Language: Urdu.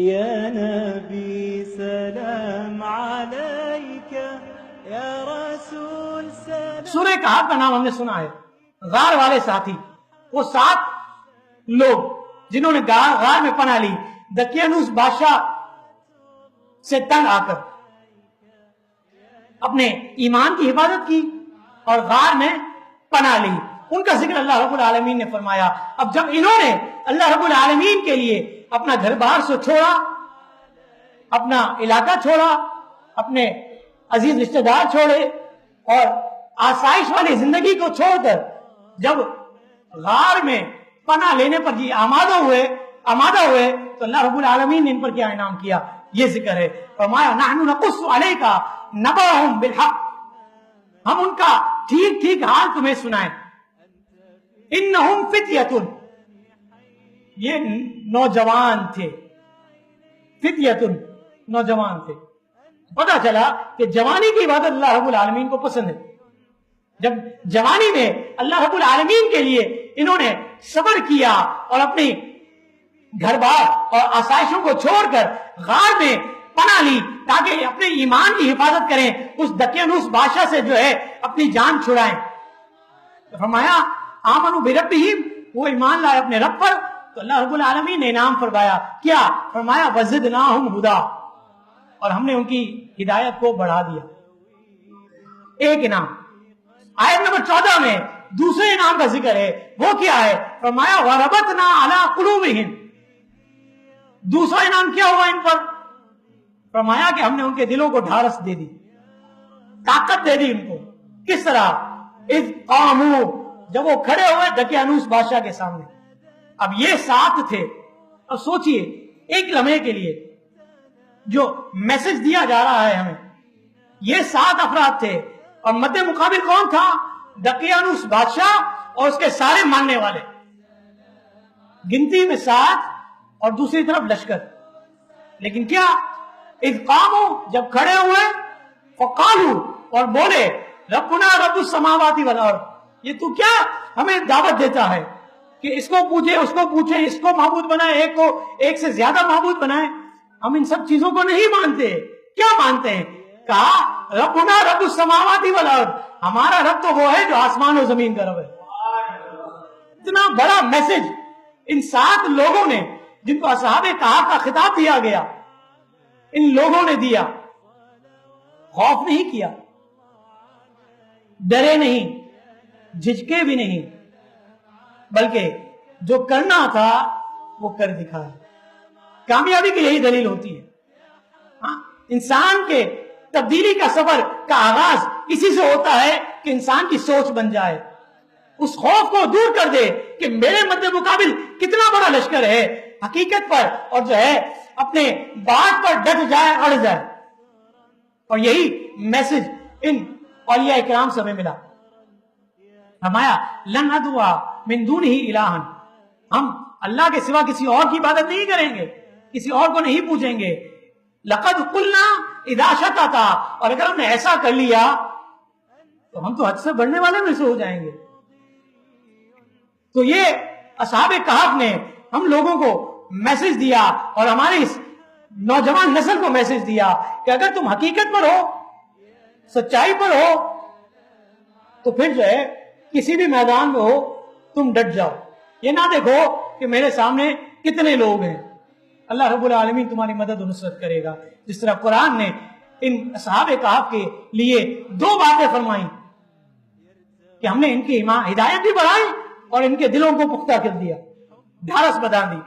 يا نبي سلام عليك يا رسول سلام. سورہ کہف کا نام ہم نے سنا ہے. غار والے ساتھی، وہ 7 لوگ جنہوں نے غار میں پناہ لی دقیانوس بادشاہ سے تنگ آ کر اپنے ایمان کی حفاظت کی اور غار میں پناہ لی. ان کا ذکر اللہ رب العالمین نے فرمایا. اب جب انہوں نے اللہ رب العالمین کے لیے اپنا گھر بار سے چھوڑا، اپنا علاقہ چھوڑا، اپنے عزیز رشتہ دار چھوڑے اور آسائش والی زندگی کو چھوڑ کر جب غار میں پناہ لینے پر جی آمادہ ہوئے تو اللہ رب العالمین نے ان پر کیا انعام کیا، یہ ذکر ہے. فرمایا نحن نقص علیک نبأہم بالحق، ہم ان کا ٹھیک ٹھیک حال تمہیں سنائیں. انہم فتیۃ، یہ نوجوان تھے، فتیۃ نوجوان تھے. پتا چلا کہ جوانی کی عبادت اللہ رب العالمین کو پسند ہے. جب جوانی میں اللہ رب العالمین کے لیے انہوں نے صبر کیا اور اپنی گھر بار اور آسائشوں کو چھوڑ کر غار میں پناہ لی تاکہ اپنے ایمان کی حفاظت کریں، اس دقیانوس بادشاہ سے جو ہے اپنی جان چھڑائیں. فرمایا آمنوا بربہم، وہ ایمان لائے اپنے رب پر تو اللہ رب العالمین نے انعام فرمایا. کیا فرمایا؟ وزدناہم ہدا، اور ہم نے ان کی ہدایت کو بڑھا دیا. ایک انعام. آیت نمبر 14 میں دوسرے انعام کا ذکر ہے. وہ کیا ہے؟ فرمایا وربطنا علی قلوبہم. دوسرا انعام کیا ہوا ان پر؟ فرمایا کہ ہم نے ان کے دلوں کو ڈھارس دے دی، طاقت دے دی ان کو. کس طرح؟ اذ قاموا، جب وہ کھڑے ہوئے دقیانوس بادشاہ کے سامنے. اب یہ 7 تھے. اب سوچئے ایک لمحے کے لیے جو میسج دیا جا رہا ہے ہمیں، یہ 7 افراد تھے اور مد مقابل کون تھا؟ دقیانوس بادشاہ اور اس کے سارے ماننے والے. گنتی میں 7 اور دوسری طرف لشکر. لیکن کیا؟ اذ قاموا، جب کھڑے ہوئے، فقالوا، اور بولے ربنا رب السماوات والارض، یہ تو کیا ہمیں دعوت دیتا ہے کہ اس کو پوچھے، اس کو پوچھے، اس کو معبود بنائے، ایک کو ایک سے زیادہ معبود بنائے. ہم ان سب چیزوں کو نہیں مانتے. کیا مانتے ہیں؟ کہا ربنا رب السماوات والارض، ہمارا رب تو وہ ہے جو آسمان و زمین کا رب ہے. اتنا بڑا میسج ان 7 لوگوں نے، جن کو اصحاب کہف کا خطاب دیا گیا، ان لوگوں نے دیا. خوف نہیں کیا، ڈرے نہیں، جھجکے بھی نہیں، بلکہ جو کرنا تھا وہ کر دکھایا. کامیابی کی یہی دلیل ہوتی ہے. انسان کے تبدیلی کا سفر کا آغاز اسی سے ہوتا ہے کہ انسان کی سوچ بن جائے، اس خوف کو دور کر دے کہ میرے مد مقابل کتنا بڑا لشکر ہے، حقیقت پر اور جو ہے اپنے بات پر ڈٹ جائے، اڑ جائے. اور یہی میسج ان اولیاء کرام سے ہمیں ملا. فرمایا لن ندعو من دونہ الہا، ہم اللہ کے سوا کسی اور کی عبادت نہیں کریں گے، کسی اور کو نہیں پوچھیں گے. لقد قلنا اذا شططا، اور اگر ہم نے ایسا کر لیا تو ہم تو حد سے بڑھنے والے میں سے ہو جائیں گے. تو یہ اصحاب کہف نے ہم لوگوں کو میسج دیا اور ہماری اس نوجوان نسل کو میسج دیا کہ اگر تم حقیقت پر ہو، سچائی پر ہو، تو پھر جو ہے کسی بھی میدان میں ہو تم ڈٹ جاؤ. یہ نہ دیکھو کہ میرے سامنے کتنے لوگ ہیں. اللہ رب العالمین تمہاری مدد و نصرت کرے گا. جس طرح قرآن نے ان اصحاب کہف کے لیے 2 باتیں فرمائیں کہ ہم نے ان کی ہدایت بھی بڑھائی اور ان کے دلوں کو پختہ کر دیا، ڈھارس بتا دی.